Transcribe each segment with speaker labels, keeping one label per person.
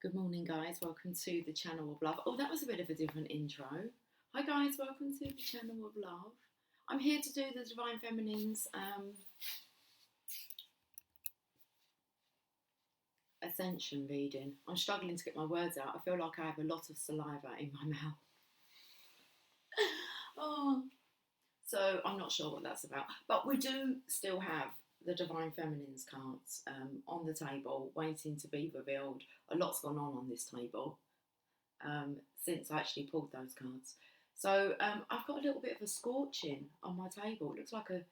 Speaker 1: Good morning, guys. Welcome to the Channel of Love. Oh, that was a bit of a different intro. Hi, guys. Welcome to the Channel of Love. I'm here to do the Divine Feminine's Ascension reading. I'm struggling to get my words out. I feel like I have a lot of saliva in my mouth. Oh, so I'm not sure what that's about. But we do still have the Divine Feminine's cards on the table, waiting to be revealed. A lot's gone on this table since I actually pulled those cards. So I've got a little bit of a scorching on my table. It looks like a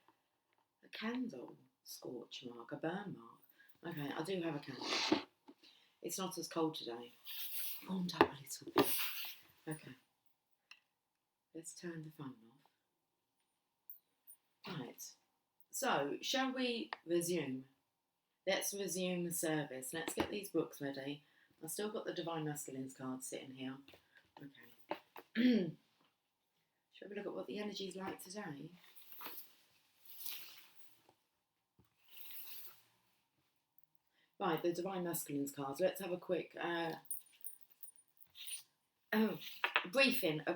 Speaker 1: candle scorch mark, a burn mark. Okay, I do have a candle. It's not as cold today. Warmed up a little bit. Okay. Let's turn the phone off. Right. So, shall we resume? Let's resume the service. Let's get these books ready. I've still got the Divine Masculine's card sitting here. Okay. Shall we look at what the energy's like today? Right, the Divine Masculine's cards. Let's have a quick briefing. I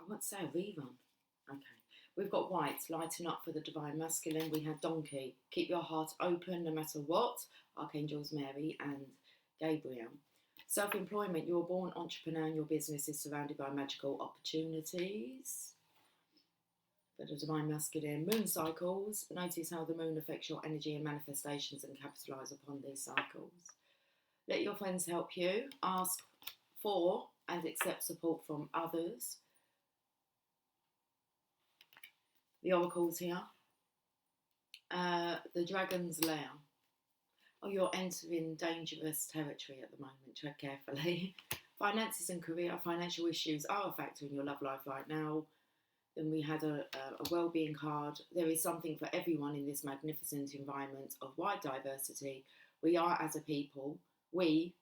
Speaker 1: won't say a rerun. Okay. We've got White, lighten up for the Divine Masculine. We had Donkey, keep your heart open no matter what. Archangels Mary and Gabriel. Self-employment, you're a born entrepreneur and your business is surrounded by magical opportunities. For the Divine Masculine, moon cycles. Notice how the moon affects your energy and manifestations and capitalise upon these cycles. Let your friends help you. Ask for and accept support from others. The oracles here. The Dragon's Lair. Oh, you're entering dangerous territory at the moment. Tread carefully. Finances and career. Financial issues are a factor in your love life right now. Then we had a well-being card. There is something for everyone in this magnificent environment of wide diversity. We are as a people. We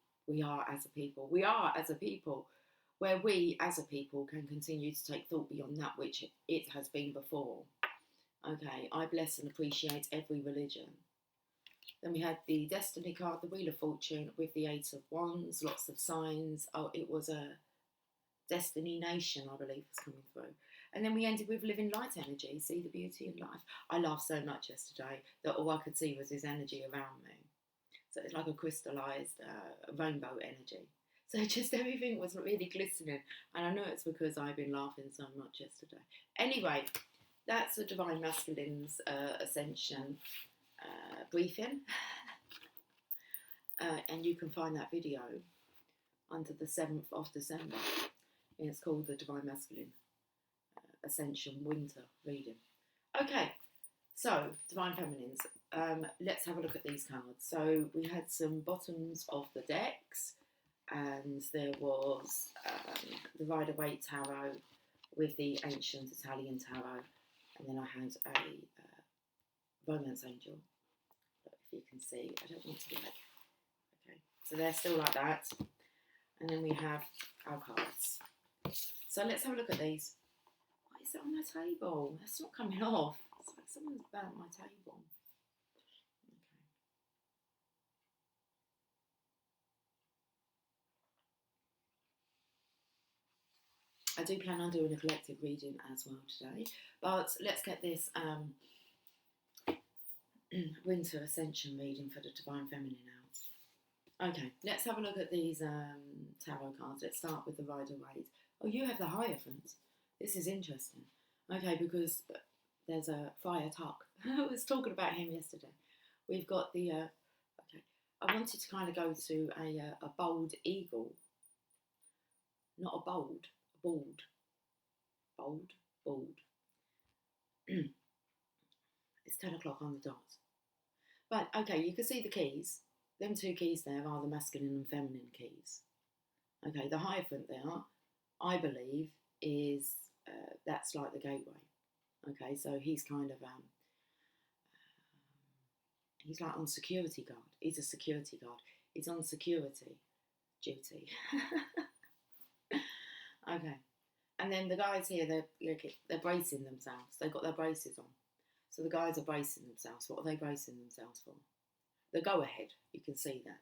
Speaker 1: are as a people. We are as a people. Where we as a people can continue to take thought beyond that which it has been before. Okay, I bless and appreciate every religion. Then we had the Destiny card, the Wheel of Fortune with the Eight of Wands, lots of signs. Oh, it was a Destiny Nation, I believe, was coming through. And then we ended with Living Light energy, see the beauty in life. I laughed so much yesterday that all I could see was his energy around me. So it's like a crystallised rainbow energy. So just everything was really glistening. And I know it's because I've been laughing so much yesterday. Anyway, that's the Divine Masculine's Ascension briefing. And you can find that video under the 7th of December. And it's called the Divine Masculine Ascension Winter Reading. Okay, so Divine Feminines. Let's have a look at these cards. So we had some bottoms of the decks. And there was the Rider-Waite Tarot with the ancient Italian Tarot. And then I had a Romance Angel. But if you can see, I don't want to be like... Okay, so they're still like that. And then we have our cards. So let's have a look at these. What is it on my table? That's not coming off. It's like someone's burnt my table. I do plan on doing a collective reading as well today, but let's get this Winter Ascension reading for the Divine Feminine out. Okay, let's have a look at these tarot cards. Let's start with the Rider-Waite. Oh, you have the Hierophant. This is interesting. Okay, because there's a Friar Tuck. I was talking about him yesterday. We've got the, okay, I wanted to kind of go to a bold eagle. Not a bold. Bald. It's 10 o'clock on the dot. Right, okay, you can see the keys. Them two keys there are the masculine and feminine keys. Okay, the Hierophant there, I believe, is, that's like the gateway. Okay, so he's kind of, he's like on security guard. He's a security guard. He's on security duty. Okay, and then the guys here, they're bracing themselves. They've got their braces on. So the guys are bracing themselves. What are they bracing themselves for? the go-ahead. You can see that.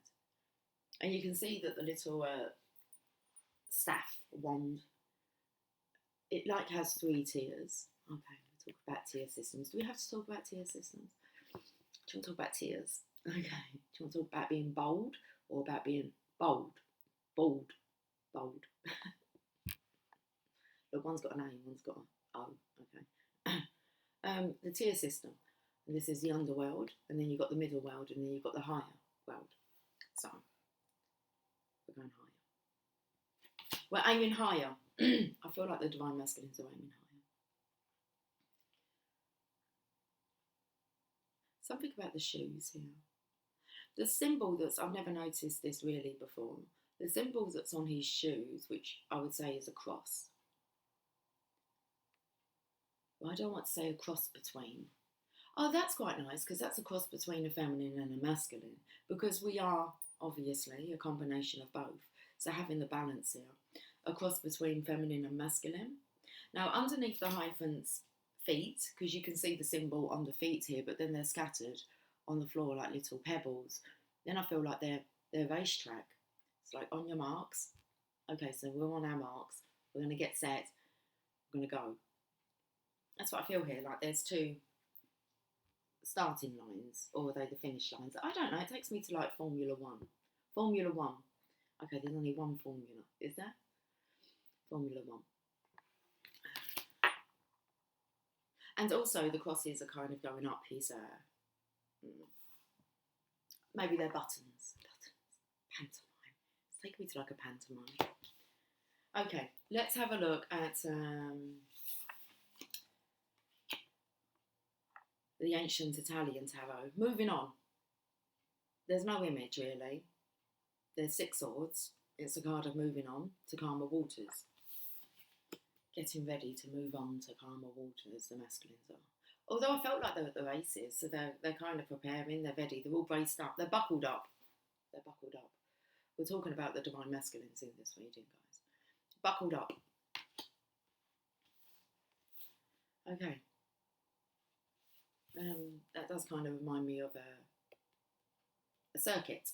Speaker 1: And you can see that the little staff wand, it like has 3 tiers. Okay, we'll talk about tier systems. Do we have to talk about tier systems? Do you want to talk about tiers? Okay. Do you want to talk about being bold or about being bold? Bold. Bold. Look, one's got an A, one's got an O. Okay. The tier system. And this is the underworld, and then you've got the middle world, and then you've got the higher world. So, we're going higher. We're aiming higher. I feel like the divine masculines are aiming higher. Something about the shoes here. The symbol I've never noticed this really before. The symbol that's on his shoes, which I would say is a cross. Well, I don't want to say a cross between. Oh, that's quite nice, because that's a cross between a feminine and a masculine, because we are obviously a combination of both. So having the balance here, a cross between feminine and masculine. Now underneath the hyphens, feet, because you can see the symbol on the feet here, but then they're scattered on the floor like little pebbles. Then I feel like they're racetrack. It's like on your marks. Okay, so we're on our marks. We're going to get set. We're going to go. That's what I feel here. Like there's 2 starting lines, or are they the finish lines? I don't know. It takes me to like Formula 1. Formula 1. Okay, there's only one formula. Is there? Formula 1. And also the crosses are kind of going up his, maybe they're buttons. Pantomime. It's taking me to like a pantomime. Okay, let's have a look at the ancient Italian tarot. Moving on. There's no image really. There's 6 swords. It's a card of moving on to calmer waters. Getting ready to move on to calmer waters, the masculines are. Although I felt like they were at the races, so they're kind of preparing, they're ready, they're all braced up, they're buckled up. They're buckled up. We're talking about the divine masculines in this reading, guys. Buckled up. Okay. That does kind of remind me of a circuit.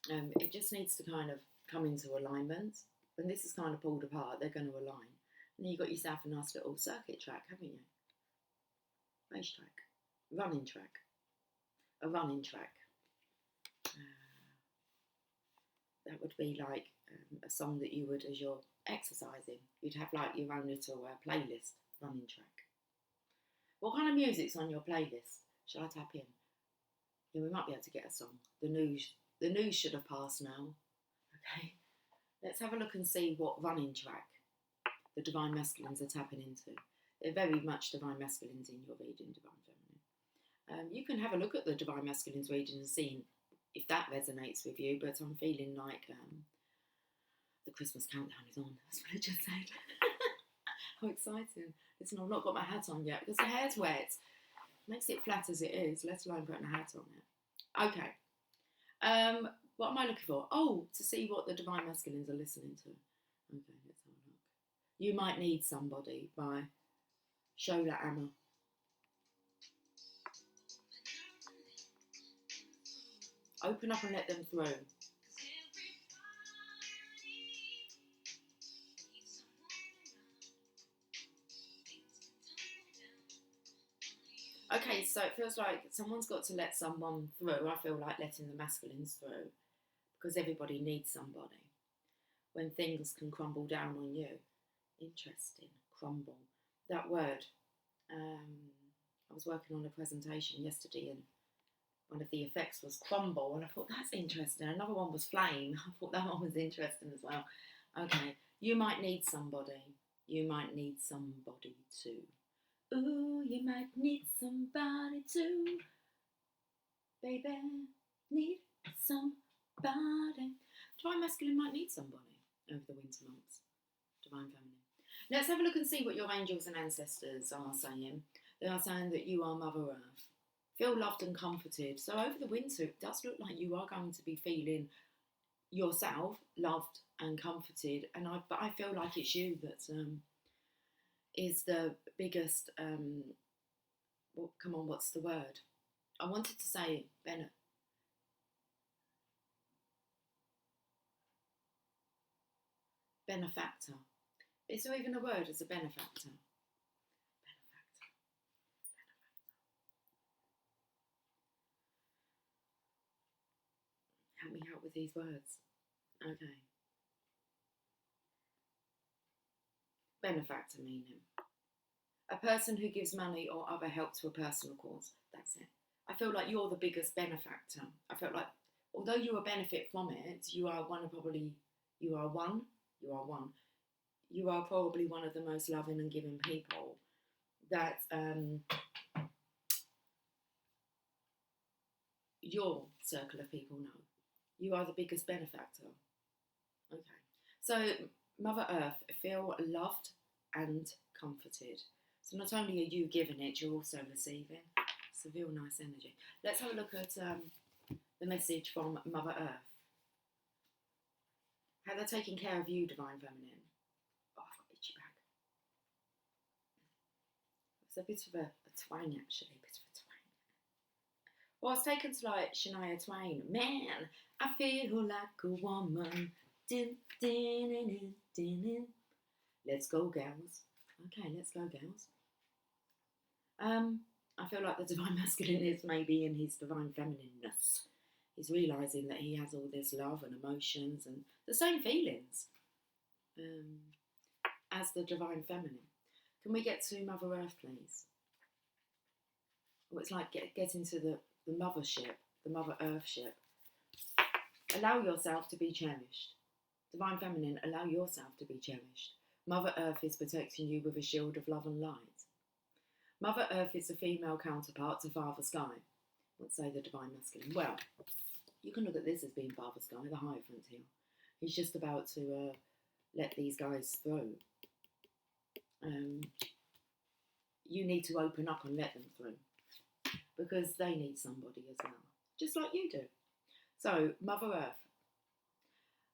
Speaker 1: It just needs to kind of come into alignment. When this is kind of pulled apart, they're going to align. And then you've got yourself a nice little circuit track, haven't you? Race track. Running track. A running track. That would be like a song that you would, as you're exercising, you'd have like your own little playlist, running track. What kind of music's on your playlist? Shall I tap in? Yeah, we might be able to get a song. The news should have passed now. Okay. Let's have a look and see what running track the divine masculines are tapping into. They're very much divine masculines in your reading, divine feminine. You can have a look at the divine masculines reading and see if that resonates with you, but I'm feeling like the Christmas countdown is on. That's what I just said. How exciting. Listen, I've not got my hat on yet because the hair's wet. Makes it flat as it is, let alone putting a hat on it. Okay. What am I looking for? Oh, to see what the divine masculines are listening to. Okay, let's have a look. You Might Need Somebody by Shola Amma. Open up and let them through. Okay, so it feels like someone's got to let someone through. I feel like letting the masculines through because everybody needs somebody. When things can crumble down on you. Interesting. Crumble. That word. I was working on a presentation yesterday and one of the effects was crumble and I thought that's interesting. Another one was flame. I thought that one was interesting as well. Okay. You might need somebody. You might need somebody too. Ooh, you might need somebody too. Baby, need somebody. Divine masculine might need somebody over the winter months. Divine feminine. Let's have a look and see what your angels and ancestors are saying. They are saying that you are Mother Earth. Feel loved and comforted. So over the winter, it does look like you are going to be feeling yourself loved and comforted. But I feel like it's you that is the biggest. Well, come on, what's the word? I wanted to say benefactor. Is there even a word as a benefactor? Benefactor. Help me out with these words. Okay. Benefactor meaning a person who gives money or other help to a personal cause. That's it. I feel like you're the biggest benefactor. I felt like, although you will benefit from it, you are probably one of the most loving and giving people that your circle of people know. You are the biggest benefactor. Okay. So, Mother Earth, feel loved and comforted. So not only are you giving it, you're also receiving. It's a real nice energy. Let's have a look at the message from Mother Earth. How they're taking care of you, Divine Feminine. Oh, I've got itchy back. It's a bit of a twang, actually. A bit of a twang. Well, it's taken to like Shania Twain. Man, I feel like a woman. Din, din, din, din, din, din. Let's go, gals. Okay, let's go, gals. I feel like the Divine Masculine is maybe in his Divine Feminineness. He's realising that he has all this love and emotions and the same feelings as the Divine Feminine. Can we get to Mother Earth, please? Well, it's like getting to the mothership, the Mother Earth ship. Allow yourself to be cherished. Divine Feminine, allow yourself to be cherished. Mother Earth is protecting you with a shield of love and light. Mother Earth is the female counterpart to Father Sky. Let's say the Divine Masculine. Well, you can look at this as being Father Sky, the Hierophant here. He's just about to let these guys through. You need to open up and let them through because they need somebody as well, just like you do. So, Mother Earth.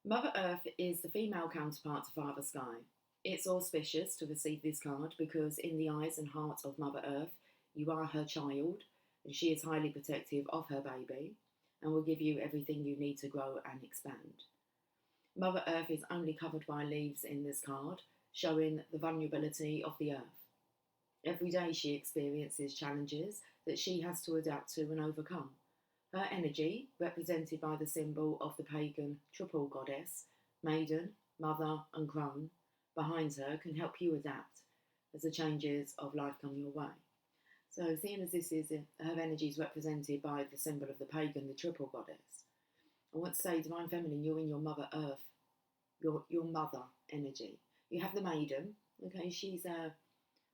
Speaker 1: Mother Earth is the female counterpart to Father Sky. It's auspicious to receive this card because in the eyes and heart of Mother Earth, you are her child and she is highly protective of her baby and will give you everything you need to grow and expand. Mother Earth is only covered by leaves in this card, showing the vulnerability of the earth. Every day she experiences challenges that she has to adapt to and overcome. Her energy, represented by the symbol of the pagan triple goddess, maiden, mother and crone, behind her can help you adapt as the changes of life come your way. So seeing as this is her energy is represented by the symbol of the pagan, the triple goddess, I want to say, Divine Feminine, you're in your Mother Earth, your mother energy. You have the maiden, okay, she's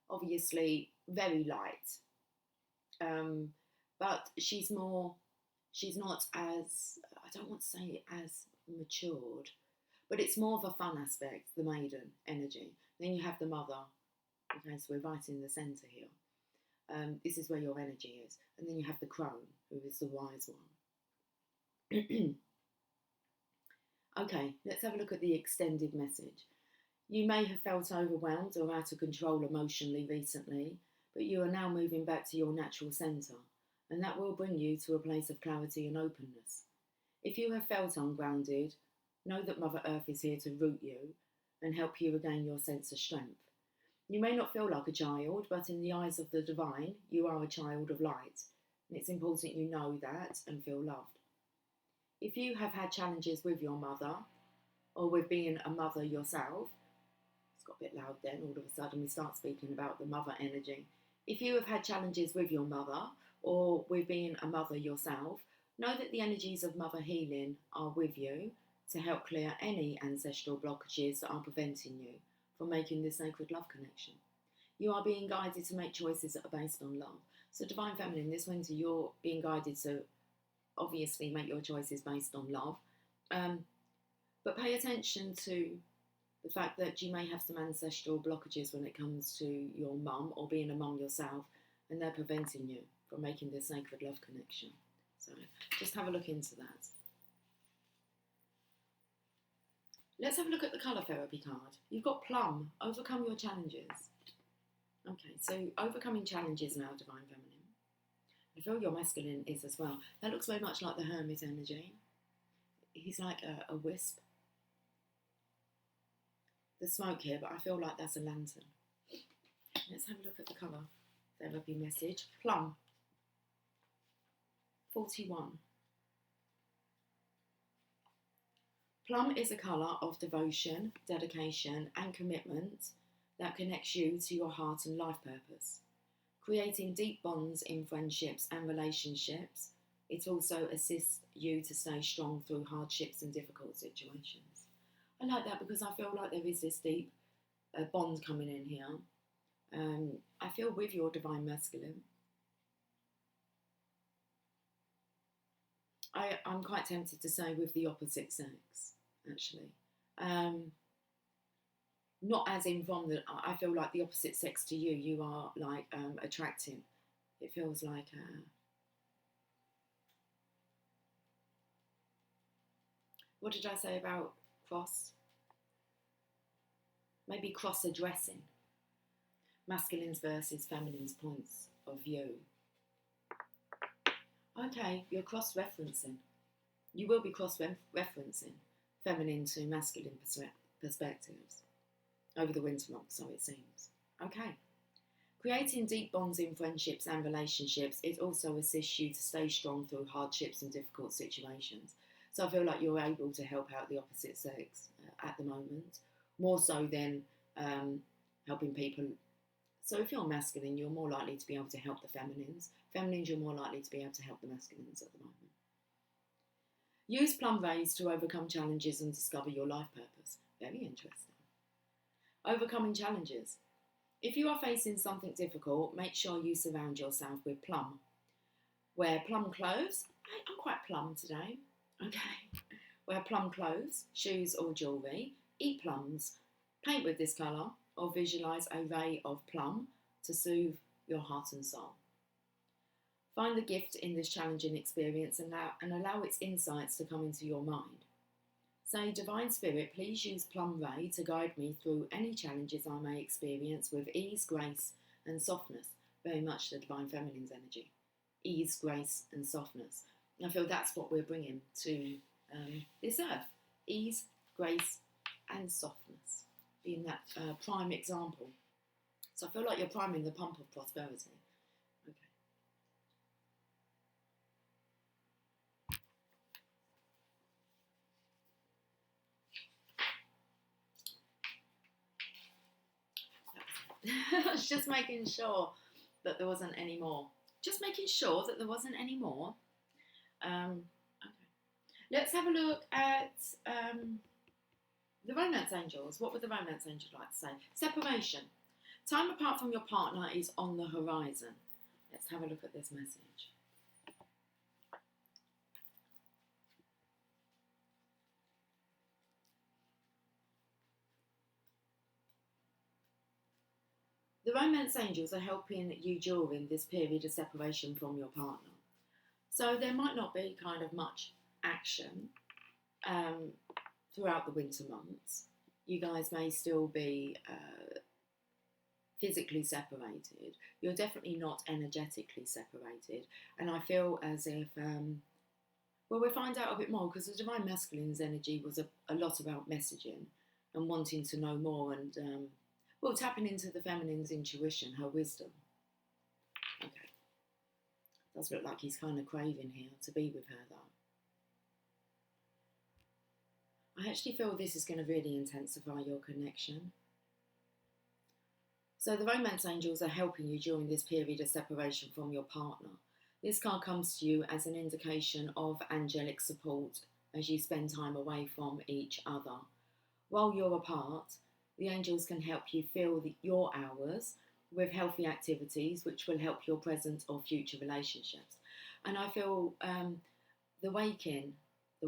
Speaker 1: obviously very light, but she's not as, I don't want to say as matured, but it's more of a fun aspect, the maiden energy. Then you have the mother, okay, so we're right in the centre here. This is where your energy is. And then you have the crone, who is the wise one. Okay, let's have a look at the extended message. You may have felt overwhelmed or out of control emotionally recently, but you are now moving back to your natural centre, and that will bring you to a place of clarity and openness. If you have felt ungrounded, know that Mother Earth is here to root you and help you regain your sense of strength. You may not feel like a child, but in the eyes of the divine, you are a child of light, and it's important you know that and feel loved. If you have had challenges with your mother, or with being a mother yourself, it's got a bit loud then, all of a sudden we start speaking about the mother energy. If you have had challenges with your mother, or with being a mother yourself, know that the energies of Mother Healing are with you to help clear any ancestral blockages that are preventing you from making this sacred love connection. You are being guided to make choices that are based on love. So Divine Feminine, this winter you're being guided to obviously make your choices based on love. But pay attention to the fact that you may have some ancestral blockages when it comes to your mum or being a mum yourself, and they're preventing you from making this sacred love connection. So just have a look into that. Let's have a look at the colour therapy card. You've got Plum, overcome your challenges. Okay, so overcoming challenges now, Divine Feminine. I feel your masculine is as well. That looks very much like the Hermit energy. He's like a wisp. There's smoke here, but I feel like that's a lantern. Let's have a look at the colour. Therapy message. Plum. 41. Plum is a colour of devotion, dedication and commitment that connects you to your heart and life purpose. Creating deep bonds in friendships and relationships, it also assists you to stay strong through hardships and difficult situations. I like that because I feel like there is this deep bond coming in here. I feel with your divine masculine. I'm quite tempted to say with the opposite sex, actually. Not as in from the, I feel like the opposite sex to you, you are like attracting. It feels like, what did I say about cross? Maybe cross-addressing. Masculines versus feminines points of view. Okay, you're cross-referencing. You will be cross-referencing feminine to masculine perspectives over the winter months, so it seems. Okay. Creating deep bonds in friendships and relationships, it also assists you to stay strong through hardships and difficult situations. So I feel like you're able to help out the opposite sex at the moment, more so than helping people. So if you're masculine, you're more likely to be able to help the feminines. Feminines, you're more likely to be able to help the masculines at the moment. Use plum rays to overcome challenges and discover your life purpose. Very interesting. Overcoming challenges. If you are facing something difficult, make sure you surround yourself with plum. Wear plum clothes. I'm quite plum today. Okay. Wear plum clothes, shoes or jewellery. Eat plums. Paint with this colour or visualise a ray of plum to soothe your heart and soul. Find the gift in this challenging experience and allow its insights to come into your mind. Say, Divine Spirit, please use plum ray to guide me through any challenges I may experience with ease, grace and softness. Very much the Divine Feminine's energy. Ease, grace and softness. I feel that's what we're bringing to this earth. Ease, grace and softness. Being that prime example. So I feel like you're priming the pump of prosperity. Okay. I was just making sure that there wasn't any more. Just making sure that there wasn't any more. Okay. Let's have a look at the romance angels. What would the romance angel like to say? Separation. Time apart from your partner is on the horizon. Let's have a look at this message. The romance angels are helping you during this period of separation from your partner. So there might not be kind of much action throughout the winter months. You guys may still be physically separated. You're definitely not energetically separated. And I feel as if, well, we'll find out a bit more because the Divine Masculine's energy was a lot about messaging and wanting to know more and, well, tapping into the feminine's intuition, her wisdom. Okay. Does look like he's kind of craving here to be with her, though. I actually feel this is going to really intensify your connection. So the romance angels are helping you during this period of separation from your partner. This card comes to you as an indication of angelic support as you spend time away from each other. While you're apart, the angels can help you fill your hours with healthy activities which will help your present or future relationships. And I feel the awakening, I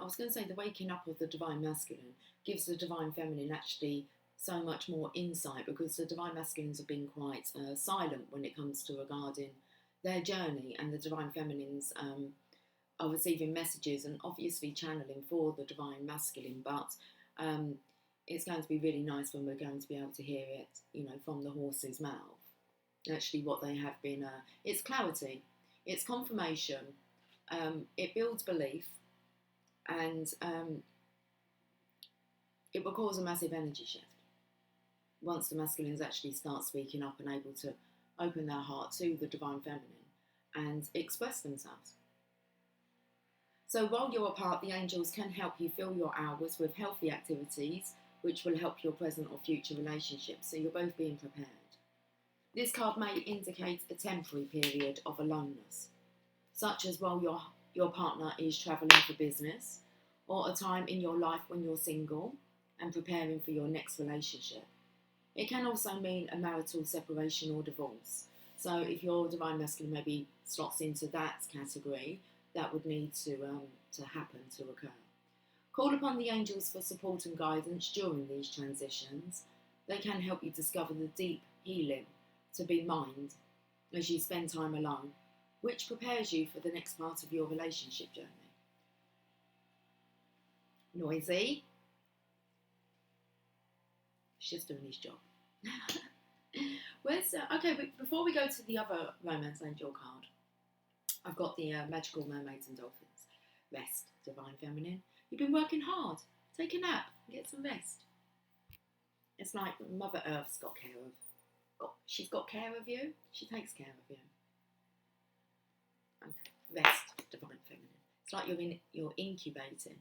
Speaker 1: was going to say the waking up of the Divine Masculine gives the Divine Feminine actually so much more insight because the Divine Masculines have been quite silent when it comes to regarding their journey, and the Divine Feminines are receiving messages and obviously channeling for the Divine Masculine, but it's going to be really nice when we're going to be able to hear it, you know, from the horse's mouth. actually what they have been. It's clarity, it's confirmation, it builds belief, and it will cause a massive energy shift once the masculines actually start speaking up and able to open their heart to the divine feminine and express themselves. So while you're apart, the angels can help you fill your hours with healthy activities which will help your present or future relationships, so you're both being prepared. This card may indicate a temporary period of aloneness, such as while your partner is travelling for business, or a time in your life when you're single and preparing for your next relationship. It can also mean a marital separation or divorce. So if your divine masculine maybe slots into that category, that would need to happen, to occur. Call upon the angels for support and guidance during these transitions. They can help you discover the deep healing to be mind as you spend time alone, which prepares you for the next part of your relationship journey. Noisy. He's just doing his job. Okay, before we go to the other romance angel card, I've got the magical mermaids and dolphins. Rest, divine feminine. You've been working hard. Take a nap. Get some rest. It's like Mother Earth's she's got care of you. She takes care of you. Okay. Rest, divine feminine. It's like you're incubating.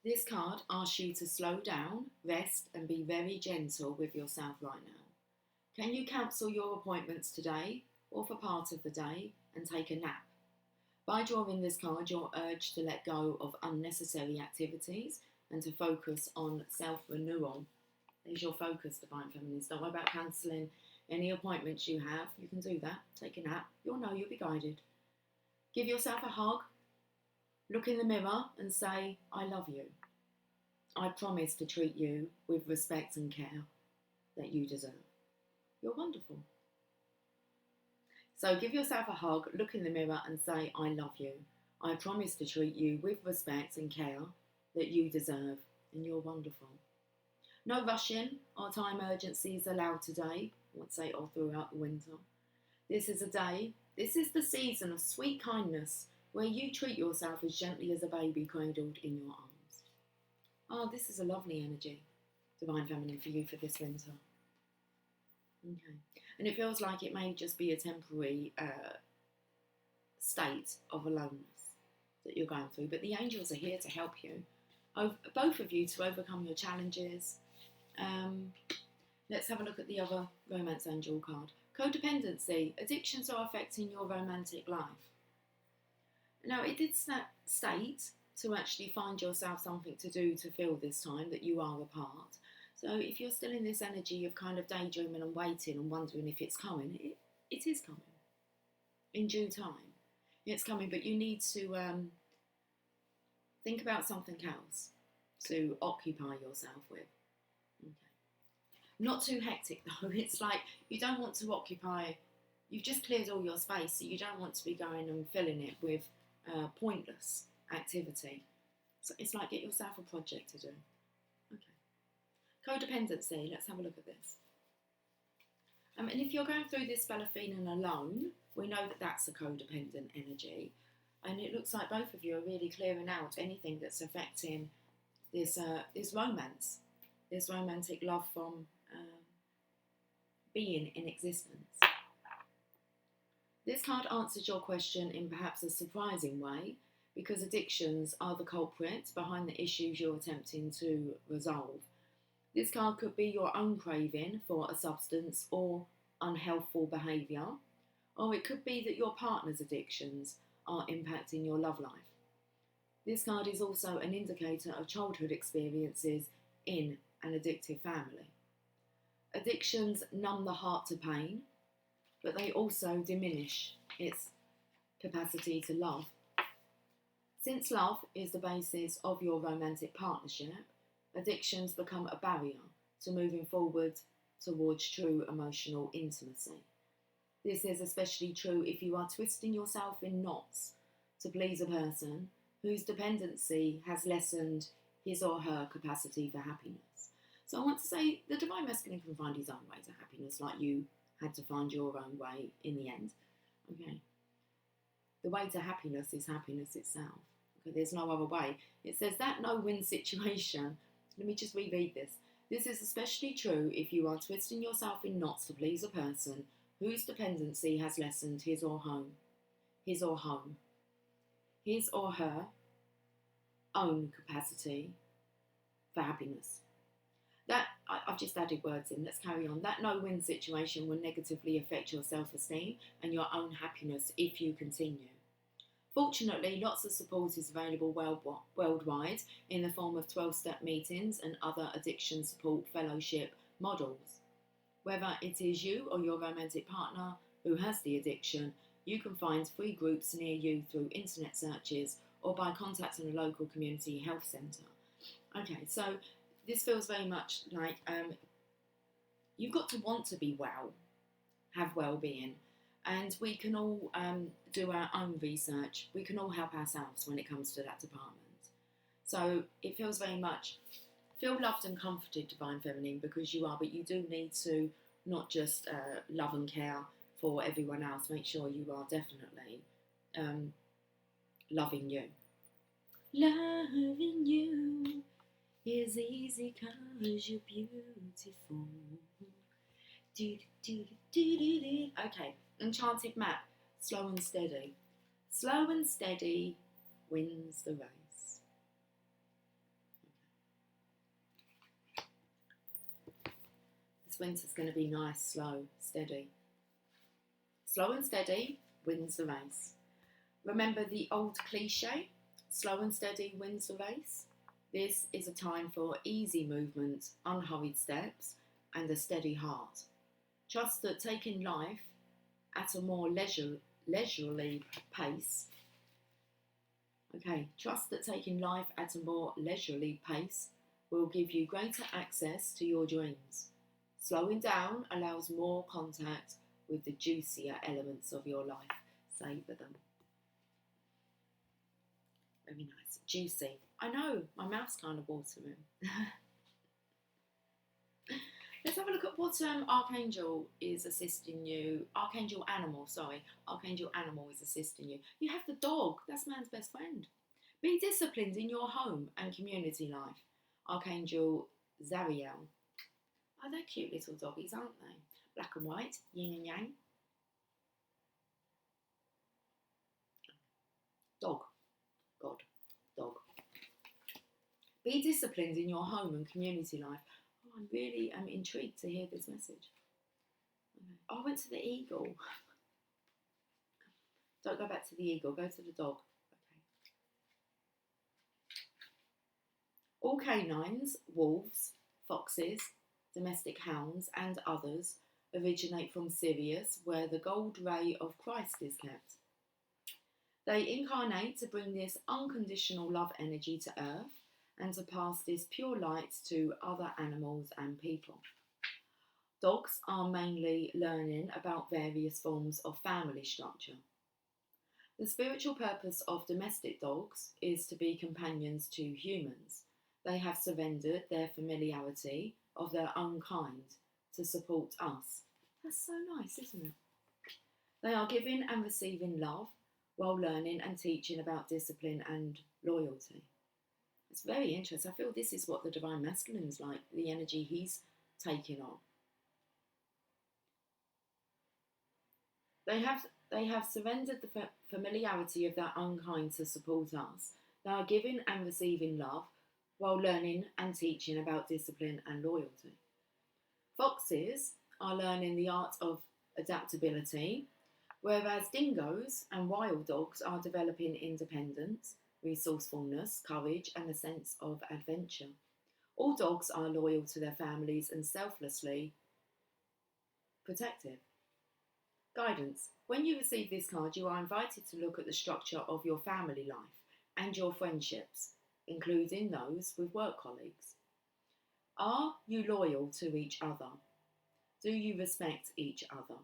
Speaker 1: This card asks you to slow down, rest, and be very gentle with yourself right now. Can you cancel your appointments today or for part of the day and take a nap? By drawing this card, you're urged to let go of unnecessary activities and to focus on self-renewal. There's your focus, divine feminines. Don't worry about cancelling any appointments you have. You can do that. Take a nap. You'll know, you'll be guided. Give yourself a hug. Look in the mirror and say, I love you. I promise to treat you with respect and care that you deserve. You're wonderful. So give yourself a hug, look in the mirror and say, I love you. I promise to treat you with respect and care that you deserve, and you're wonderful. No rushing or time urgencies allowed today, I would say, or throughout the winter. This is the season of sweet kindness where you treat yourself as gently as a baby cradled in your arms. Oh, this is a lovely energy, divine feminine, for you for this winter. Okay. And it feels like it may just be a temporary state of aloneness that you're going through, but the angels are here to help you, both of you, to overcome your challenges. Let's have a look at the other romance angel card. Codependency. Addictions are affecting your romantic life. Now, it did state to actually find yourself something to do to fill this time that you are apart. So if you're still in this energy of kind of daydreaming and waiting and wondering if it's coming, it is coming. In due time. It's coming, but you need to think about something else to occupy yourself with. Okay. Not too hectic though. It's like you don't want to occupy, you've just cleared all your space, so you don't want to be going and filling it with pointless activity. So it's like get yourself a project to do. Okay. Codependency, let's have a look at this. And if you're going through this spell of feeling alone, we know that that's a codependent energy. And it looks like both of you are really clearing out anything that's affecting this romance, this romantic love from being in existence. This card answers your question in perhaps a surprising way, because addictions are the culprits behind the issues you're attempting to resolve. This card could be your own craving for a substance or unhealthful behaviour, or it could be that your partner's addictions are impacting your love life. This card is also an indicator of childhood experiences in an addictive family. Addictions numb the heart to pain, but they also diminish its capacity to love. Since love is the basis of your romantic partnership, addictions become a barrier to moving forward towards true emotional intimacy. This is especially true if you are twisting yourself in knots to please a person whose dependency has lessened his or her capacity for happiness. So I want to say the Divine Masculine can find his own way to happiness, like you had to find your own way in the end. Okay. The way to happiness is happiness itself. Okay, there's no other way. It says that no-win situation. Let me just reread this. This is especially true if you are twisting yourself in knots to please a person whose dependency has lessened his or her own capacity for happiness. That I've just added words in. Let's carry on. That no-win situation will negatively affect your self-esteem and your own happiness if you continue. Fortunately, lots of support is available worldwide in the form of 12-step meetings and other addiction support fellowship models. Whether it is you or your romantic partner who has the addiction, you can find free groups near you through internet searches or by contacting a local community health centre. Okay, so this feels very much like you've got to want to be well, have well-being. And we can all do our own research. We can all help ourselves when it comes to that department. So it feels very much, feel loved and comforted, Divine Feminine, because you are, but you do need to not just love and care for everyone else. Make sure you are definitely loving you. Loving you is easy 'cause you're beautiful. Okay, enchanted map, slow and steady. Slow and steady wins the race. This winter's going to be nice, slow, steady. Slow and steady wins the race. Remember the old cliche, slow and steady wins the race? This is a time for easy movement, unhurried steps, and a steady heart. Trust that taking life at a more leisurely pace, trust that taking life at a more leisurely pace will give you greater access to your dreams. Slowing down allows more contact with the juicier elements of your life. Savour them. Very nice. Juicy. I know, my mouth's kind of watering. Let's have a look at what Archangel is assisting you. Archangel Animal is assisting you. You have the dog. That's man's best friend. Be disciplined in your home and community life. Archangel Zariel. Oh, they're cute little doggies, aren't they? Black and white, yin and yang. Dog. God. Dog. Be disciplined in your home and community life. Oh, I really am intrigued to hear this message. Okay. Oh, I went to the eagle. Don't go back to the eagle, go to the dog. Okay. All canines, wolves, foxes, domestic hounds and others originate from Sirius, where the gold ray of Christ is kept. They incarnate to bring this unconditional love energy to earth and to pass this pure light to other animals and people. Dogs are mainly learning about various forms of family structure. The spiritual purpose of domestic dogs is to be companions to humans. They have surrendered their familiarity of their own kind to support us. That's so nice, isn't it? They are giving and receiving love while learning and teaching about discipline and loyalty. It's very interesting. I feel this is what the Divine Masculine is like, the energy he's taking on. They have surrendered the familiarity of their own kind to support us. They are giving and receiving love while learning and teaching about discipline and loyalty. Foxes are learning the art of adaptability, whereas dingoes and wild dogs are developing independence, resourcefulness, courage, and a sense of adventure. All dogs are loyal to their families and selflessly protective. Guidance. When you receive this card, you are invited to look at the structure of your family life and your friendships, including those with work colleagues. Are you loyal to each other? Do you respect each other?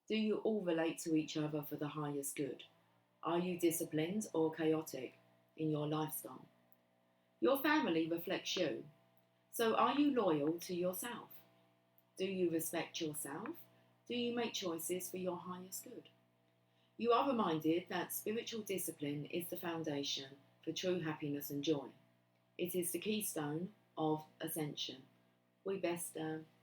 Speaker 1: Do you all relate to each other for the highest good? Are you disciplined or chaotic? in your lifestyle. Your family reflects you. So are you loyal to yourself? Do you respect yourself? Do you make choices for your highest good? You are reminded that spiritual discipline is the foundation for true happiness and joy. It is the keystone of Ascension. We best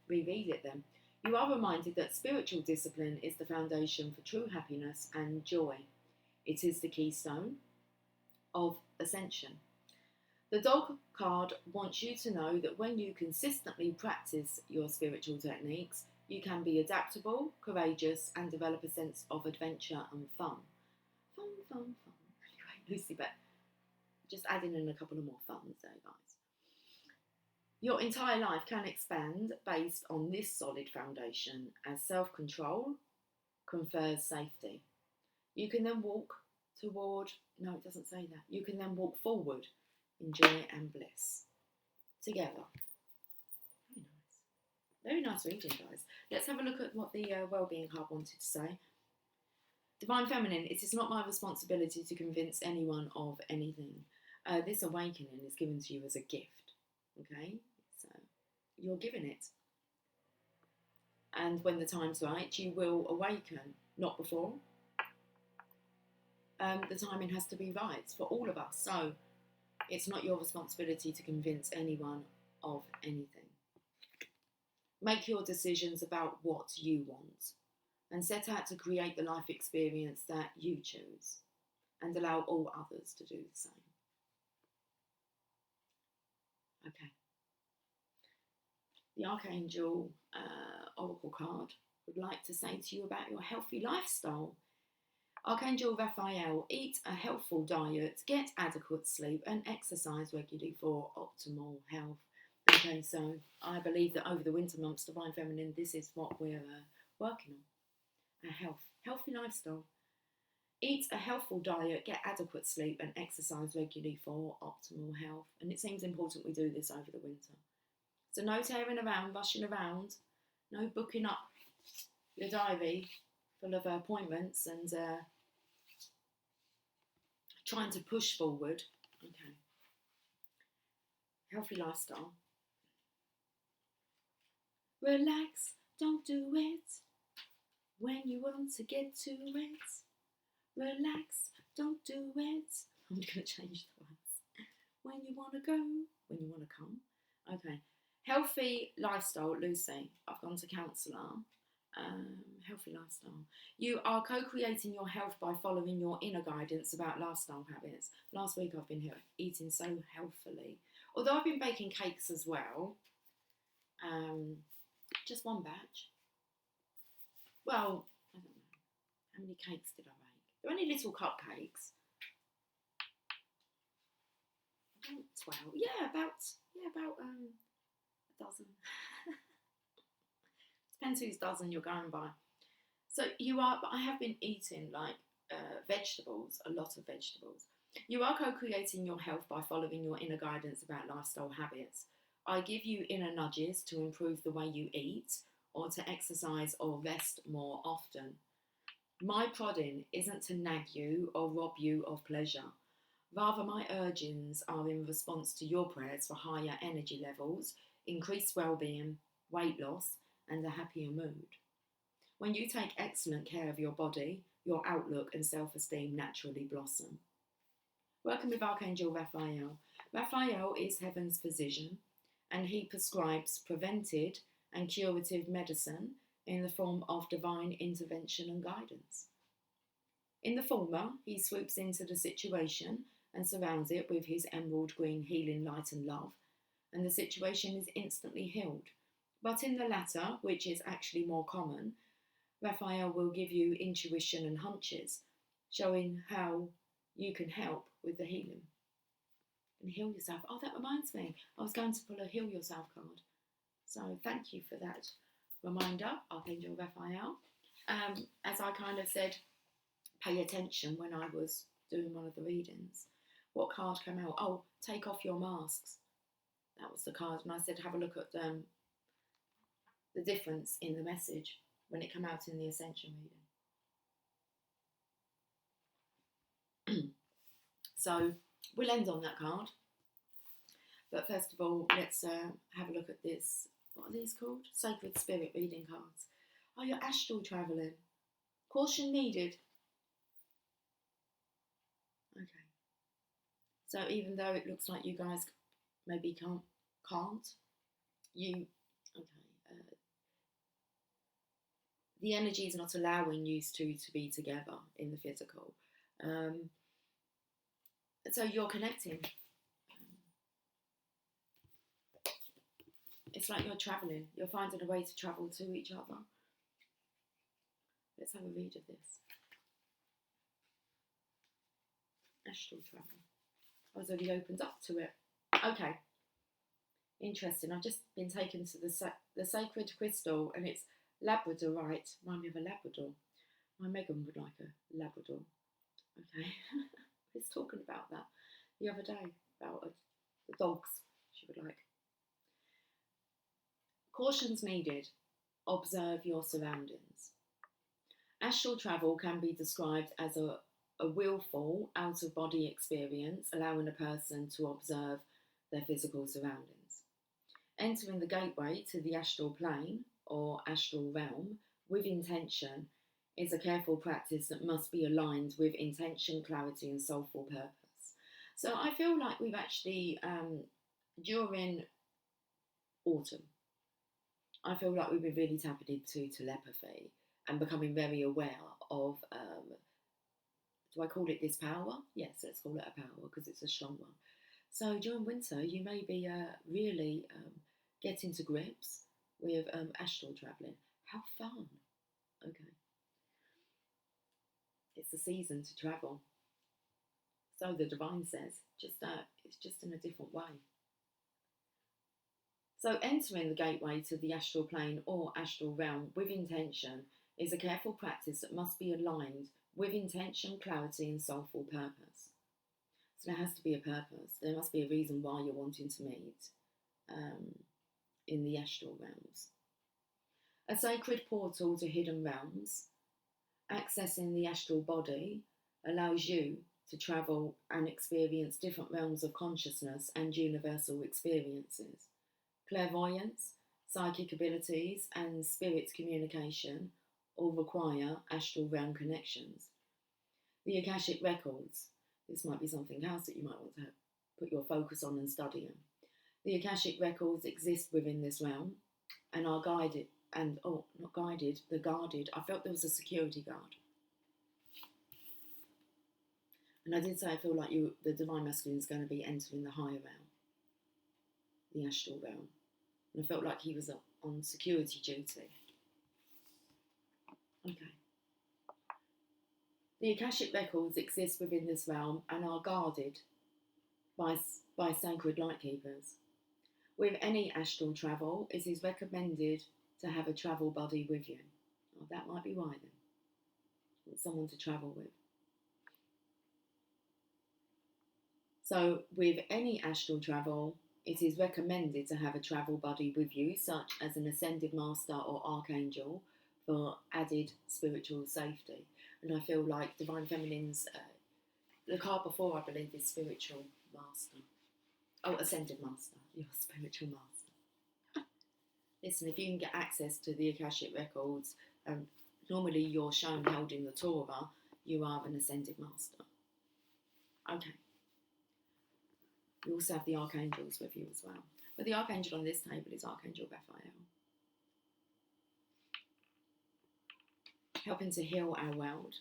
Speaker 1: reread it then. You are reminded that spiritual discipline is the foundation for true happiness and joy. It is the keystone of Ascension. The dog card wants you to know that when you consistently practice your spiritual techniques, you can be adaptable, courageous, and develop a sense of adventure and fun. Fun. Anyway, Lucy, but just adding in a couple of more funs there, guys. Your entire life can expand based on this solid foundation, as self-control confers safety. You can then walk toward, no, it doesn't say that. You can then walk forward in joy and bliss together. Very nice reading, guys. Let's have a look at what the Wellbeing card wanted to say. Divine Feminine, it is not my responsibility to convince anyone of anything. This awakening is given to you as a gift, okay? So you're given it. And when the time's right, you will awaken, not before. The timing has to be right for all of us. So it's not your responsibility to convince anyone of anything. Make your decisions about what you want and set out to create the life experience that you choose and allow all others to do the same. Okay. The Archangel Oracle card would like to say to you about your healthy lifestyle. Archangel Raphael, eat a healthful diet, get adequate sleep and exercise regularly for optimal health. Okay, so I believe that over the winter months, Divine Feminine, this is what we're working on. A healthy lifestyle. Eat a healthful diet, get adequate sleep and exercise regularly for optimal health. And it seems important we do this over the winter. So no tearing around, rushing around, no booking up your diary full of appointments and trying to push forward. Okay. Healthy lifestyle. Relax, don't do it when you want to get to it. Relax, don't do it. I'm going to change the words. When you want to go, when you want to come. Okay. Healthy lifestyle, Lucy. I've gone to counsellor. Healthy lifestyle. You are co-creating your health by following your inner guidance about lifestyle habits. Last week I've been here eating so healthily. Although I've been baking cakes as well. Just one batch. Well, I don't know. How many cakes did I make? They're only little cupcakes. 12. Yeah, about a dozen. Depends whose dozen you're going by. So but I have been eating like vegetables, a lot of vegetables. You are co-creating your health by following your inner guidance about lifestyle habits. I give you inner nudges to improve the way you eat or to exercise or rest more often. My prodding isn't to nag you or rob you of pleasure. Rather, my urgings are in response to your prayers for higher energy levels, increased well-being, weight loss, and a happier mood. When you take excellent care of your body, your outlook and self-esteem naturally blossom. Working with Archangel Raphael. Raphael is heaven's physician, and he prescribes preventive and curative medicine in the form of divine intervention and guidance. In the former, he swoops into the situation and surrounds it with his emerald green healing light and love, and the situation is instantly healed. But in the latter, which is actually more common, Raphael will give you intuition and hunches, showing how you can help with the healing. And heal yourself. Oh, that reminds me. I was going to pull a heal yourself card. So thank you for that reminder, Archangel Raphael. As I kind of said, pay attention when I was doing one of the readings. What card came out? Oh, take off your masks. That was the card. And I said, have a look at the difference in the message when it came out in the Ascension reading. So we'll end on that card. But first of all, let's have a look at this. What are these called? Sacred Spirit reading cards. Oh, you're astral travelling. Caution needed. Okay. So even though it looks like you guys maybe can't, you, okay. The energy is not allowing you two to be together in the physical. So you're connecting. It's like you're travelling. You're finding a way to travel to each other. Let's have a read of this. Astral travel. I was already opened up to it. Okay. Interesting. I've just been taken to the sacred crystal, and it's labradorite. Remind me of a Labrador. My Megan would like a Labrador. Okay. I was talking about that the other day, about the dogs she would like. Cautions needed. Observe your surroundings. Astral travel can be described as a willful, out-of-body experience, allowing a person to observe their physical surroundings. Entering the gateway to the astral plane or astral realm with intention is a careful practice that must be aligned with intention, clarity and soulful purpose. So I feel like we've actually, during autumn, I feel like we've been really tapping into telepathy and becoming very aware of, do I call it this power? Yes, let's call it a power because it's a strong one. So during winter, you may be really getting to grips with astral travelling. How fun. Okay. It's the season to travel. So the divine says, it's just in a different way. So entering the gateway to the astral plane or astral realm with intention is a careful practice that must be aligned with intention, clarity and soulful purpose. So there has to be a purpose. There must be a reason why you're wanting to meet in the astral realms. A sacred portal to hidden realms, accessing the astral body, allows you to travel and experience different realms of consciousness and universal experiences. Clairvoyance, psychic abilities and spirit communication all require astral realm connections. The Akashic records, this might be something else that you might want to put your focus on and study. The Akashic records exist within this realm and are guided, not guided, they're guarded. I felt there was a security guard. And I did say I feel like the Divine Masculine is going to be entering the higher realm, the astral realm. And I felt like he was on security duty. Okay. The Akashic records exist within this realm and are guarded by sacred light keepers. With any astral travel, it is recommended to have a travel buddy with you. Well, that might be why then. Want someone to travel with. So with any astral travel, it is recommended to have a travel buddy with you, such as an ascended master or archangel, for added spiritual safety. And I feel like Divine Feminine's, the card before I believe is spiritual master. Oh, ascended master, your spiritual master. Listen, if you can get access to the Akashic records, normally you're shown held in the Torah, you are an ascended master. Okay. You also have the archangels with you as well. But the archangel on this table is Archangel Raphael. Helping to heal our world.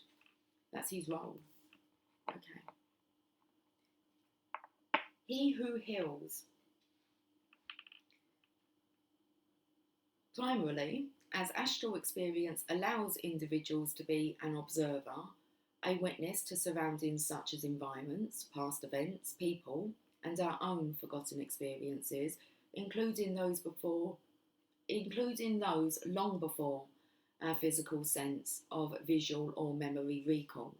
Speaker 1: That's his role. Okay. He who heals. Primarily, as astral experience allows individuals to be an observer, a witness to surroundings such as environments, past events, people, and our own forgotten experiences, including those long before our physical sense of visual or memory recall.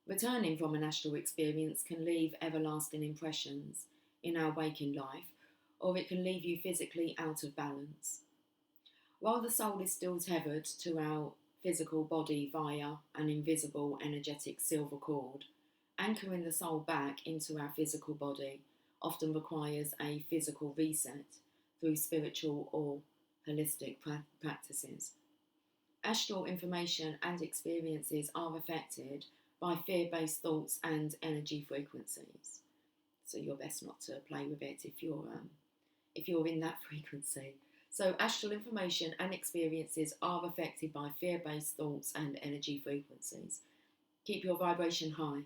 Speaker 1: Returning from an astral experience can leave everlasting impressions in our waking life, or it can leave you physically out of balance. While the soul is still tethered to our physical body via an invisible energetic silver cord, Anchoring the soul back into our physical body often requires a physical reset through spiritual or holistic practices. Astral information and experiences are affected by fear-based thoughts and energy frequencies. So you're best not to play with it if you're in that frequency. So astral information and experiences are affected by fear-based thoughts and energy frequencies. Keep your vibration high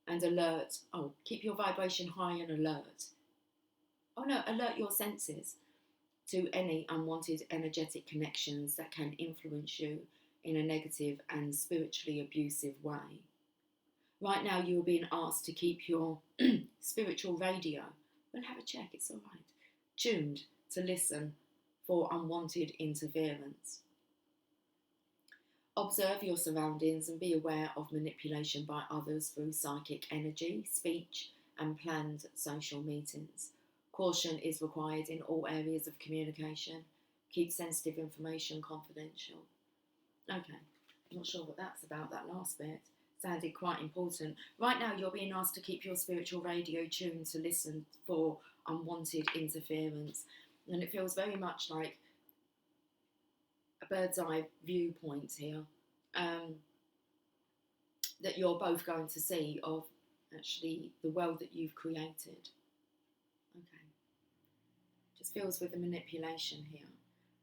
Speaker 1: and alert. Oh, keep your vibration high and alert. Oh no, alert your senses to any unwanted energetic connections that can influence you in a negative and spiritually abusive way. Right now you are being asked to keep your spiritual radio, we'll have a check, it's all right, tuned to listen for unwanted interference. Observe your surroundings and be aware of manipulation by others through psychic energy, speech, and planned social meetings. Caution is required in all areas of communication. Keep sensitive information confidential. Okay, I'm not sure what that's about, that last bit. Sounded quite important. Right now you're being asked to keep your spiritual radio tuned to listen for unwanted interference. And it feels very much like a bird's eye viewpoint here, that you're both going to see of actually the world that you've created. Okay. Just feels with the manipulation here.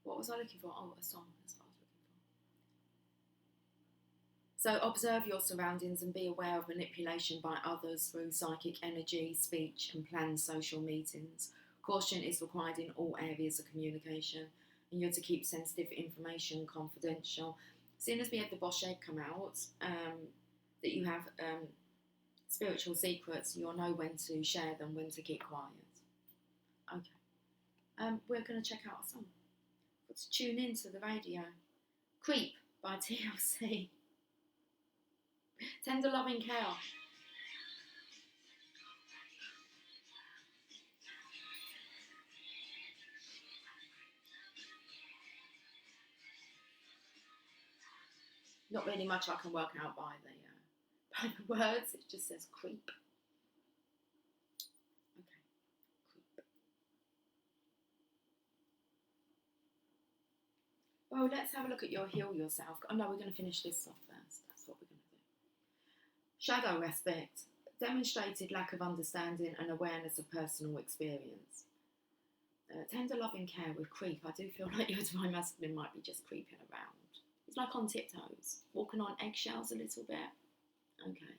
Speaker 1: What was I looking for? Oh, a song. That's what I was looking for. So observe your surroundings and be aware of manipulation by others through psychic energy, speech, and planned social meetings. Caution is required in all areas of communication, and you're to keep sensitive information confidential. As soon as we had the Bosch egg come out, that you have spiritual secrets, you'll know when to share them, when to keep quiet. Okay. We're going to check out a song. Let's tune into the radio. Creep by TLC. Tender Loving Care. Not really much I can work out by the words. It just says creep. Okay, creep. Well, let's have a look at your heal yourself. Oh no, we're going to finish this off first. That's what we're going to do. Shadow aspect. Demonstrated lack of understanding and awareness of personal experience. Tender loving care with creep. I do feel like your divine masculine might be just creeping around. It's like on tiptoes, walking on eggshells a little bit. Okay.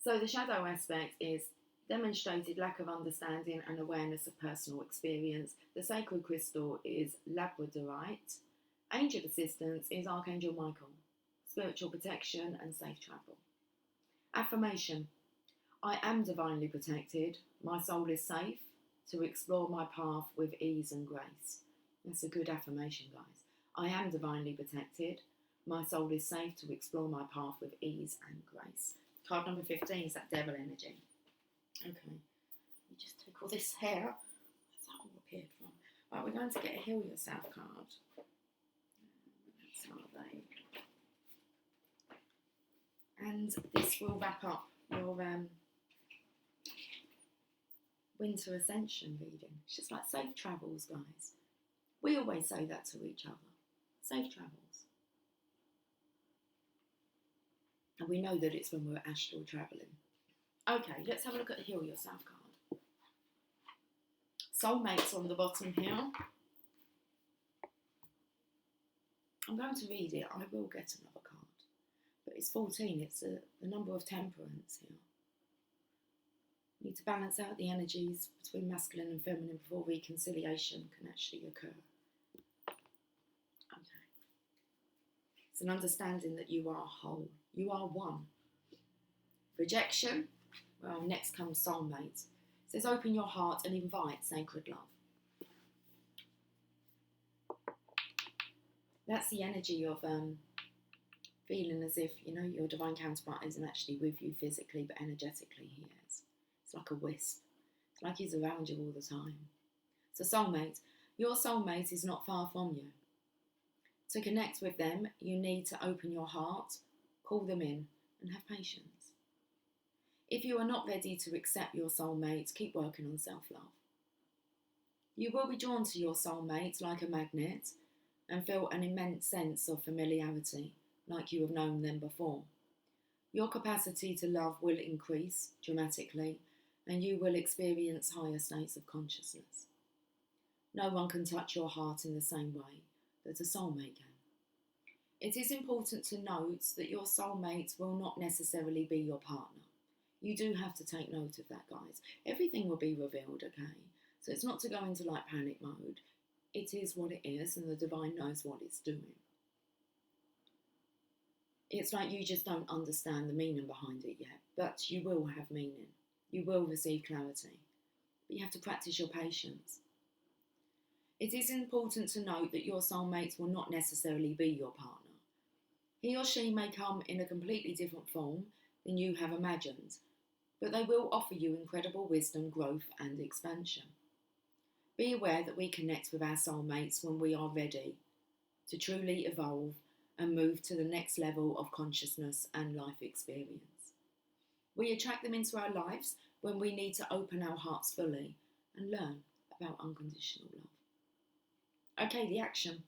Speaker 1: So the shadow aspect is demonstrated lack of understanding and awareness of personal experience. The sacred crystal is labradorite. Angel assistance is Archangel Michael. Spiritual protection and safe travel. Affirmation. I am divinely protected. My soul is safe to explore my path with ease and grace. That's a good affirmation, guys. I am divinely protected. My soul is safe to explore my path with ease and grace. Card number 15 is that devil energy. Okay, let me just take all this hair. Where's that all appeared from? Right, we're going to get a Heal Yourself card. That's how they... And this will wrap up your winter Ascension reading. It's just like safe travels, guys. We always say that to each other. Safe travels. And we know that it's when we're astral travelling. Okay, let's have a look at the Heal Yourself card. Soulmates on the bottom here. I'm going to read it. I will get another card. But it's 14. It's the number of temperance here. You need to balance out the energies between masculine and feminine before reconciliation can actually occur. Okay. It's an understanding that you are whole. You are one. Rejection. Well, next comes soulmate. It says open your heart and invite sacred love. That's the energy of feeling as if, you know, your divine counterpart isn't actually with you physically, but energetically he is. It's like a wisp. It's like he's around you all the time. So soulmate, your soulmate is not far from you. To connect with them, you need to open your heart, call them in, and have patience. If you are not ready to accept your soulmate, keep working on self-love. You will be drawn to your soulmate like a magnet and feel an immense sense of familiarity, like you have known them before. Your capacity to love will increase dramatically, and you will experience higher states of consciousness. No one can touch your heart in the same way that a soulmate can. It is important to note that your soulmate will not necessarily be your partner. You do have to take note of that, guys. Everything will be revealed, okay? So it's not to go into like panic mode. It is what it is, and the divine knows what it's doing. It's like you just don't understand the meaning behind it yet, but you will have meaning. You will receive clarity. But you have to practice your patience. It is important to note that your soulmate will not necessarily be your partner. He or she may come in a completely different form than you have imagined, but they will offer you incredible wisdom, growth, and expansion. Be aware that we connect with our soulmates when we are ready to truly evolve and move to the next level of consciousness and life experience. We attract them into our lives when we need to open our hearts fully and learn about unconditional love. Okay, the action.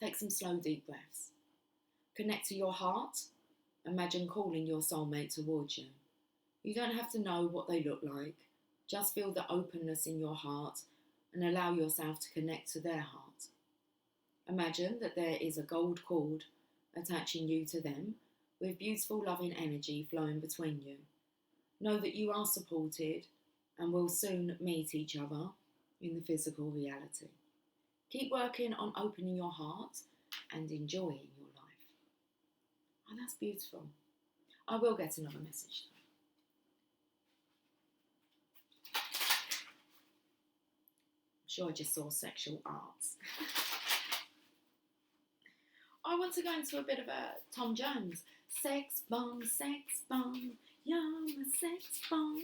Speaker 1: Take some slow, deep breaths. Connect to your heart. Imagine calling your soulmate towards you. You don't have to know what they look like. Just feel the openness in your heart and allow yourself to connect to their heart. Imagine that there is a gold cord attaching you to them with beautiful loving energy flowing between you. Know that you are supported and will soon meet each other in the physical reality. Keep working on opening your heart and enjoying your life. Oh, that's beautiful. I will get another message though. I'm sure I just saw sexual arts. I want to go into a bit of a Tom Jones. Sex bomb, you're a sex bomb.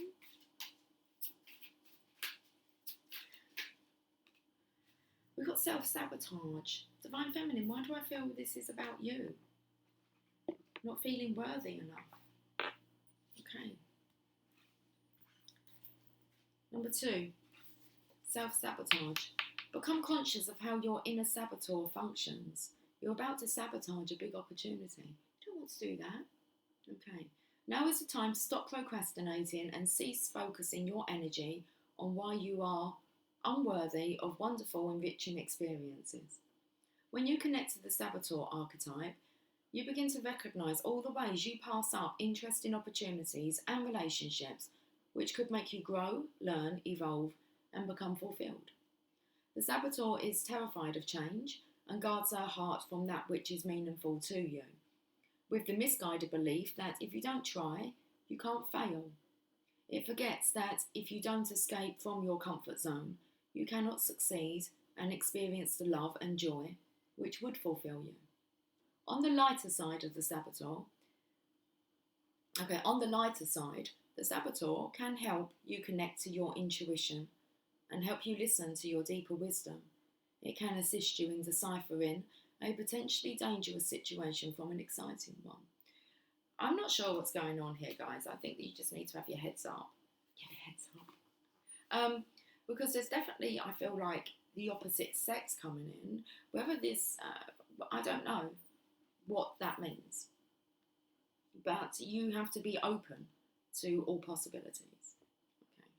Speaker 1: We've got self-sabotage. Divine Feminine, why do I feel this is about you? Not feeling worthy enough. Okay. Number 2, self-sabotage. Become conscious of how your inner saboteur functions. You're about to sabotage a big opportunity. You don't want to do that. Okay. Now is the time to stop procrastinating and cease focusing your energy on why you are unworthy of wonderful, enriching experiences. When you connect to the saboteur archetype, you begin to recognise all the ways you pass up interesting opportunities and relationships which could make you grow, learn, evolve, and become fulfilled. The saboteur is terrified of change and guards her heart from that which is meaningful to you, with the misguided belief that if you don't try, you can't fail. It forgets that if you don't escape from your comfort zone, you cannot succeed and experience the love and joy which would fulfill you. On the lighter side of the saboteur, the saboteur can help you connect to your intuition and help you listen to your deeper wisdom. It can assist you in deciphering a potentially dangerous situation from an exciting one. I'm not sure what's going on here, guys. I think that you just need to have your heads up. Get your heads up. Because there's definitely, I feel like, the opposite sex coming in. Whether this, I don't know what that means. But you have to be open to all possibilities. Okay.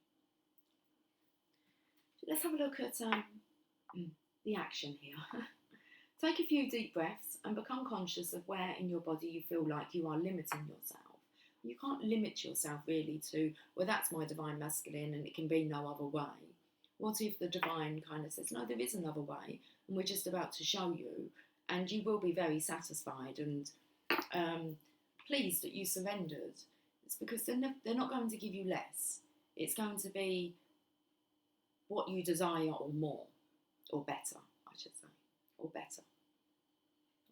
Speaker 1: So let's have a look at the action here. Take a few deep breaths and become conscious of where in your body you feel like you are limiting yourself. You can't limit yourself really to, well, that's my divine masculine and it can be no other way. What if the divine kind of says, no, there is another way and we're just about to show you, and you will be very satisfied and pleased that you surrendered. It's because they're not going to give you less. It's going to be what you desire or more, or better, I should say, or better.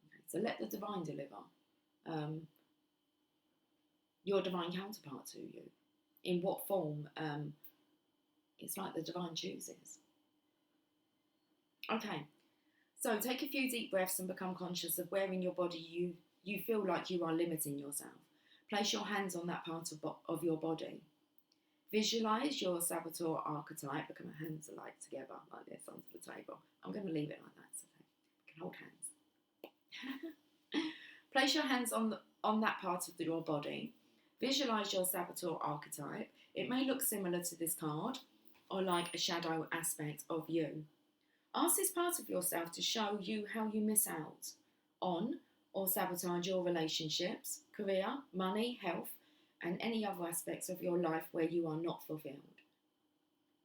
Speaker 1: Okay, so let the divine deliver your divine counterpart to you. In what form? It's like the divine chooses. Okay, So take a few deep breaths and become conscious of where in your body you feel like you are limiting yourself. Place your hands on that part of your body. Visualise your saboteur archetype. Look at my hands are like together, like this, onto the table. I'm going to leave it like that so they can hold hands. Place your hands on that part of your body. Visualise your saboteur archetype. It may look similar to this card or like a shadow aspect of you. Ask this part of yourself to show you how you miss out on or sabotage your relationships, career, money, health, and any other aspects of your life where you are not fulfilled.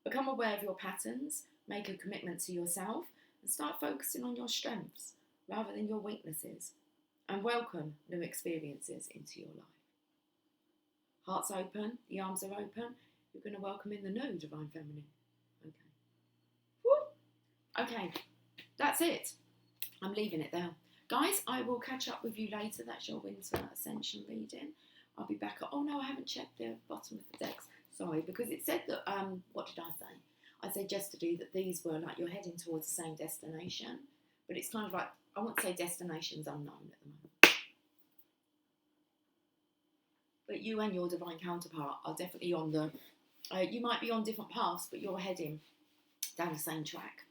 Speaker 1: Become aware of your patterns, make a commitment to yourself, and start focusing on your strengths rather than your weaknesses, and welcome new experiences into your life. Heart's open, the arms are open, you're going to welcome in the new Divine Feminine. Okay. Woo! Okay, that's it. I'm leaving it there. Guys, I will catch up with you later. That's your Winter Ascension reading. I'll be back. Oh no, I haven't checked the bottom of the decks. Sorry, because it said that, what did I say? I said yesterday that these were like you're heading towards the same destination. But it's kind of like, I won't say destinations unknown at the moment. But you and your divine counterpart are definitely on the, you might be on different paths, but you're heading down the same track.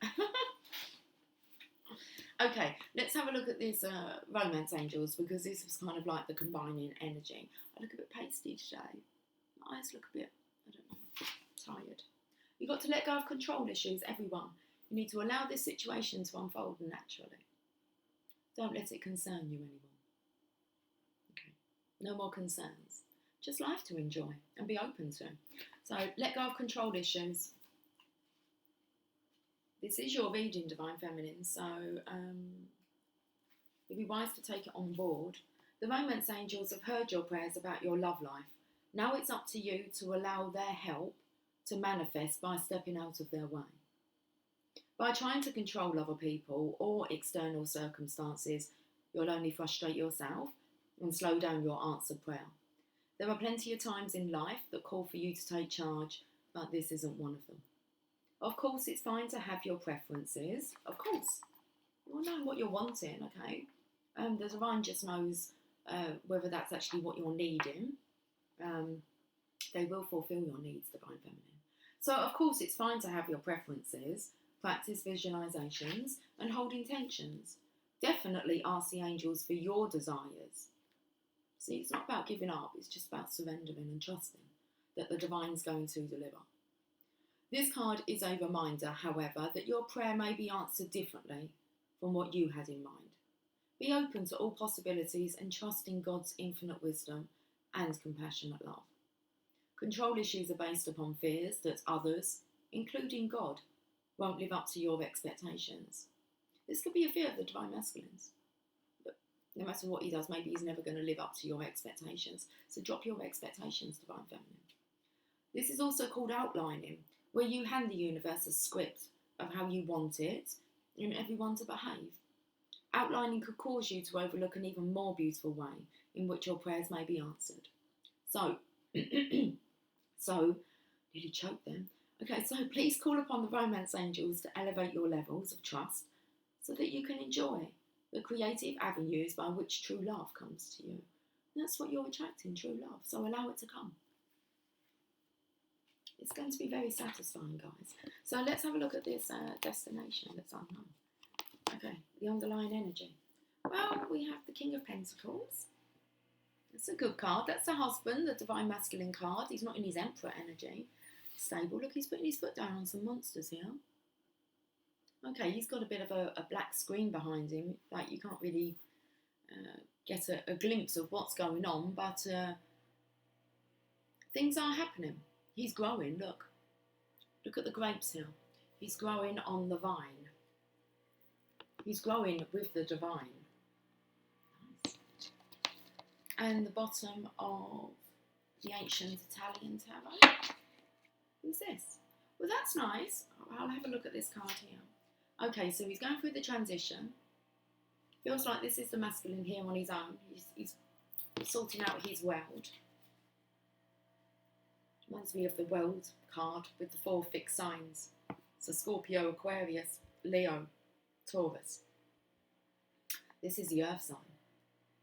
Speaker 1: Okay, let's have a look at these romance angels, because this was kind of like the combining energy. I look a bit pasty today. My eyes look a bit, I don't know, tired. You've got to let go of control issues, everyone. You need to allow this situation to unfold naturally. Don't let it concern you anymore. Okay, no more concerns. Just life to enjoy and be open to. So let go of control issues. This is your reading, Divine Feminine, so it'd be wise to take it on board. The romance angels have heard your prayers about your love life. Now it's up to you to allow their help to manifest by stepping out of their way. By trying to control other people or external circumstances, you'll only frustrate yourself and slow down your answered prayer. There are plenty of times in life that call for you to take charge, but this isn't one of them. Of course, it's fine to have your preferences. Of course. You'll know what you're wanting, okay? The divine just knows whether that's actually what you're needing. They will fulfill your needs, Divine Feminine. So, of course, it's fine to have your preferences, practice visualizations, and hold intentions. Definitely ask the angels for your desires. See, it's not about giving up. It's just about surrendering and trusting that the divine's going to deliver. This card is a reminder, however, that your prayer may be answered differently from what you had in mind. Be open to all possibilities and trust in God's infinite wisdom and compassionate love. Control issues are based upon fears that others, including God, won't live up to your expectations. This could be a fear of the divine masculines. But no matter what he does, maybe he's never going to live up to your expectations. So drop your expectations, Divine Feminine. This is also called outlining, where you hand the universe a script of how you want it and everyone to behave. Outlining could cause you to overlook an even more beautiful way in which your prayers may be answered. So, nearly choked them. Okay, so please call upon the romance angels to elevate your levels of trust so that you can enjoy the creative avenues by which true love comes to you. And that's what you're attracting, true love. So allow it to come. It's going to be very satisfying, guys. So let's have a look at this destination that's unknown. Okay, the underlying energy. Well, we have the King of Pentacles. That's a good card. That's the husband, the divine masculine card. He's not in his Emperor energy. Stable. Look, he's putting his foot down on some monsters here. Okay, he's got a bit of a black screen behind him. Like, you can't really get a glimpse of what's going on, but things are happening. He's growing, look. Look at the grapes here. He's growing on the vine. He's growing with the divine. Nice. And the bottom of the ancient Italian tarot. Who's this? Well, that's nice. I'll have a look at this card here. Okay, so he's going through the transition. Feels like this is the masculine here on his own. He's sorting out his world. Reminds me of the world card with the 4 fixed signs. So Scorpio, Aquarius, Leo, Taurus. This is the Earth sign.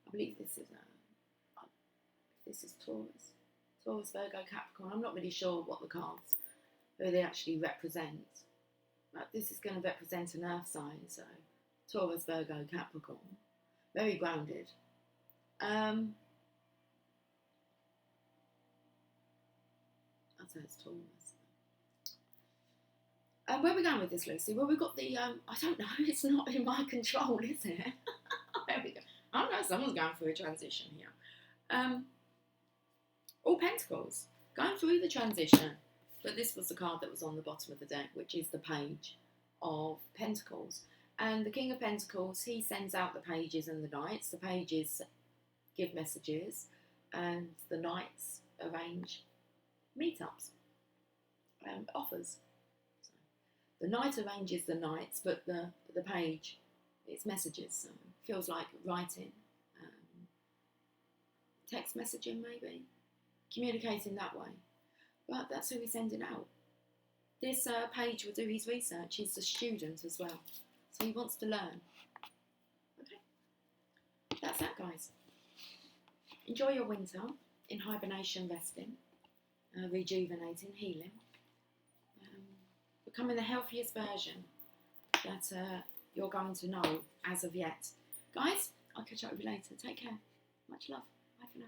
Speaker 1: I believe this is Taurus. Taurus, Virgo, Capricorn. I'm not really sure what the cards, who they actually represent. But this is going to represent an Earth sign, so Taurus, Virgo, Capricorn. Very grounded. I'd say it's Taurus. Where are we going with this, Lucy? Well, we've got the, I don't know, it's not in my control, is it? There we go. I don't know, someone's going through a transition here. All Pentacles, going through the transition. But this was the card that was on the bottom of the deck, which is the Page of Pentacles. And the King of Pentacles, he sends out the pages and the knights. The pages give messages, and the knights arrange meetups, offers. So the knight arranges the knights, but the page, it's messages. So it feels like writing, text messaging maybe, communicating that way. But that's who he's sending out. This page will do his research. He's a student as well. So he wants to learn. Okay. That's that, guys. Enjoy your winter in hibernation, resting, rejuvenating, healing. Becoming the healthiest version that you're going to know as of yet. Guys, I'll catch up with you later. Take care. Much love. Bye for now.